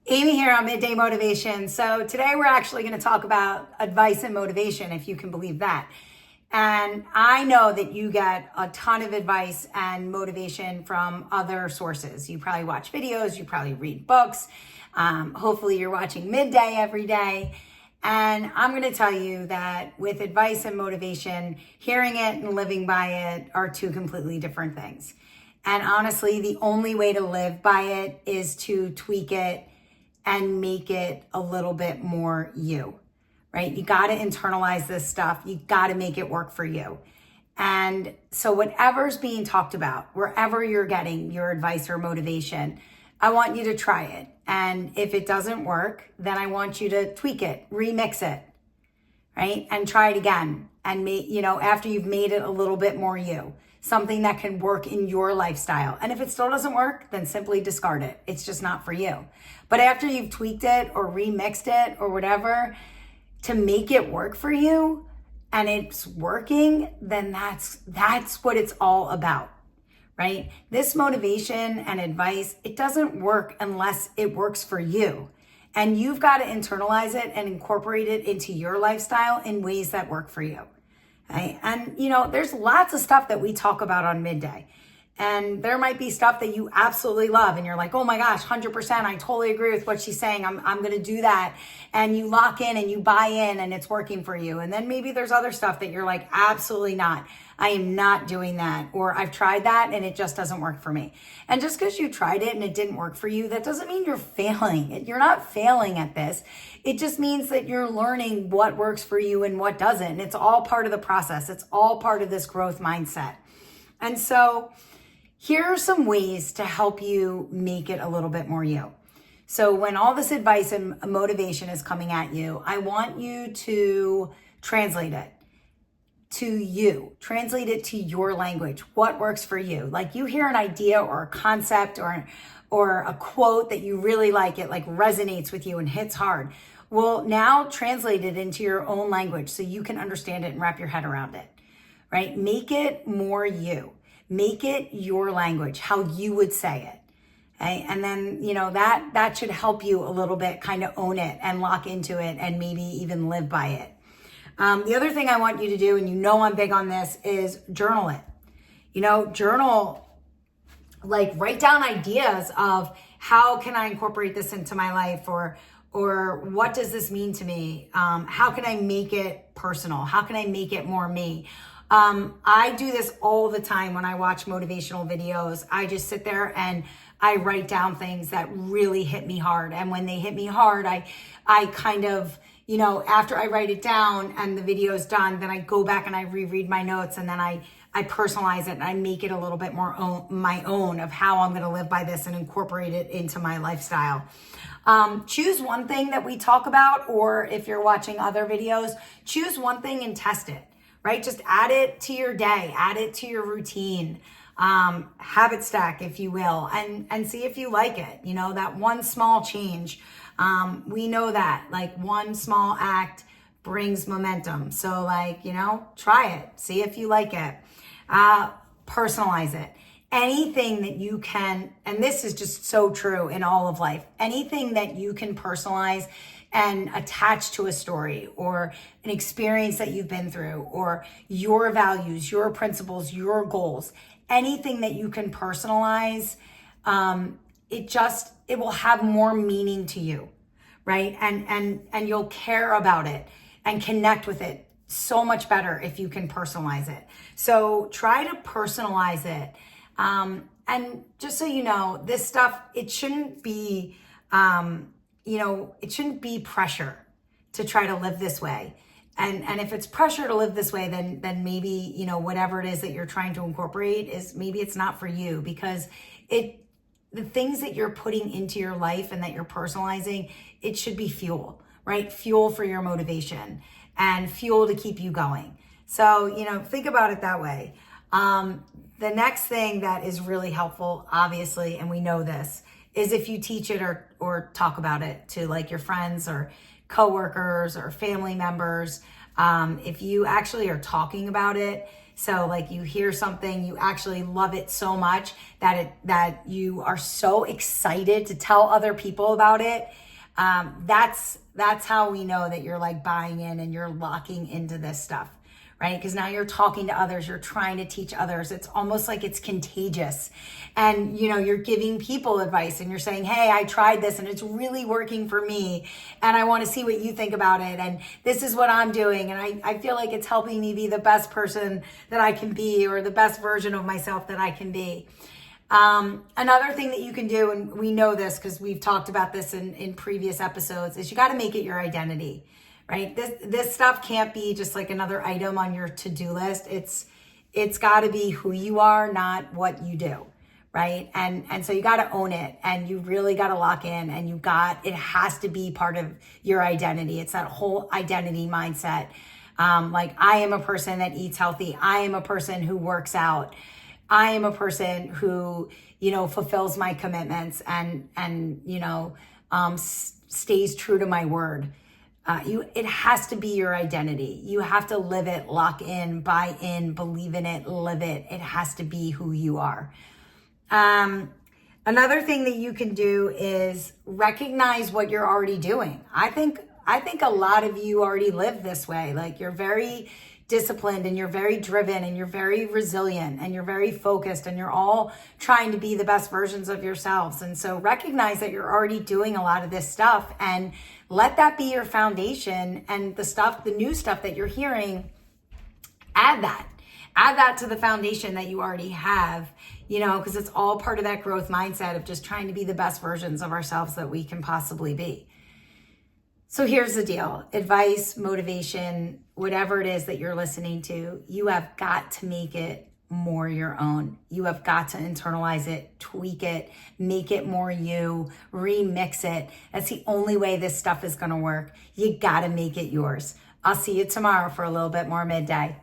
Amy here on Midday Motivation. So today we're actually going to talk about advice and motivation, if you can believe that. And I know that you get a ton of advice and motivation from other sources. You probably watch videos, you probably read books. Hopefully you're watching Midday every day. And I'm going to tell you that with advice and motivation, hearing it and living by it are two completely different things. And honestly, the only way to live by it is to tweak it and make it a little bit more you, right? You got to internalize this stuff. You got to make it work for you. And so whatever's being talked about, wherever you're getting your advice or motivation, I want you to try it. And if it doesn't work, then I want you to tweak it, remix it, right? And try it again. And after you've made it a little bit more you, something that can work in your lifestyle. And if it still doesn't work, then simply discard it. It's just not for you. But after you've tweaked it or remixed it or whatever to make it work for you and it's working, then that's what it's all about, right? This motivation and advice, it doesn't work unless it works for you. And you've got to internalize it and incorporate it into your lifestyle in ways that work for you. Right? And, there's lots of stuff that we talk about on Midday. And there might be stuff that you absolutely love. And you're like, oh my gosh, 100%. I totally agree with what she's saying. I'm going to do that. And you lock in and you buy in and it's working for you. And then maybe there's other stuff that you're like, absolutely not. I am not doing that. Or I've tried that and it just doesn't work for me. And just because you tried it and it didn't work for you, that doesn't mean you're failing. You're not failing at this. It just means that you're learning what works for you and what doesn't. And it's all part of the process. It's all part of this growth mindset. And so here are some ways to help you make it a little bit more you. So when all this advice and motivation is coming at you, I want you to translate it to you. Translate it to your language. What works for you? Like you hear an idea or a concept or a quote that you really like, it like resonates with you and hits hard. Well, now translate it into your own language so you can understand it and wrap your head around it, right? Make it more you. Make it your language, how you would say it. Okay? And then, that should help you a little bit kind of own it and lock into it and maybe even live by it. The other thing I want you to do, and I'm big on this, is journal it. Journal, like write down ideas of how can I incorporate this into my life or what does this mean to me? How can I make it personal? How can I make it more me? I do this all the time when I watch motivational videos. I just sit there and I write down things that really hit me hard. And when they hit me hard, I kind of, after I write it down and the video is done, then I go back and I reread my notes and then I personalize it and I make it a little bit more my own of how I'm going to live by this and incorporate it into my lifestyle. Choose one thing that we talk about, or if you're watching other videos, choose one thing and test it. Right? Just add it to your day, add it to your routine, habit stack, if you will, and see if you like it. That one small change. We know that like one small act brings momentum. So try it, see if you like it, personalize it. Anything that you can, and this is just so true in all of life, anything that you can personalize and attach to a story or an experience that you've been through or your values, your principles, your goals, anything that you can personalize, it will have more meaning to you, right? And you'll care about it and connect with it so much better if you can personalize it. So try to personalize it. And just so you know, this stuff, it shouldn't be, it shouldn't be pressure to try to live this way. And if it's pressure to live this way, then maybe, whatever it is that you're trying to incorporate is maybe it's not for you, because the things that you're putting into your life and that you're personalizing, it should be fuel, right? Fuel for your motivation and fuel to keep you going. So, think about it that way. The next thing that is really helpful, obviously, and we know this, is if you teach it or talk about it to like your friends or coworkers or family members. If you actually are talking about it So like you hear something, you actually love it so much that you are so excited to tell other people about it. That's how we know that you're like buying in and you're locking into this stuff, right? Because now you're talking to others, you're trying to teach others. It's almost like it's contagious. And, you're giving people advice and you're saying, hey, I tried this and it's really working for me. And I want to see what you think about it. And this is what I'm doing. And I feel like it's helping me be the best person that I can be, or the best version of myself that I can be. Another thing that you can do, and we know this because we've talked about this in previous episodes, is you got to make it your identity, right? This stuff can't be just like another item on your to-do list. It's got to be who you are, not what you do, right? And so you got to own it, and you really got to lock in, and it has to be part of your identity. It's that whole identity mindset. Like, I am a person that eats healthy. I am a person who works out. I am a person who, fulfills my commitments and stays true to my word. It has to be your identity. You have to live it, lock in, buy in, believe in it, live it. It has to be who you are. Another thing that you can do is recognize what you're already doing. I think a lot of you already live this way. Like, you're very disciplined and you're very driven and you're very resilient and you're very focused and you're all trying to be the best versions of yourselves. And so recognize that you're already doing a lot of this stuff, and let that be your foundation. And the new stuff that you're hearing, add that to the foundation that you already have, because it's all part of that growth mindset of just trying to be the best versions of ourselves that we can possibly be. So here's the deal: advice, motivation, whatever it is that you're listening to, you have got to make it more your own. You have got to internalize it, tweak it, make it more you, remix it. That's the only way this stuff is going to work. You got to make it yours. I'll see you tomorrow for a little bit more Midday.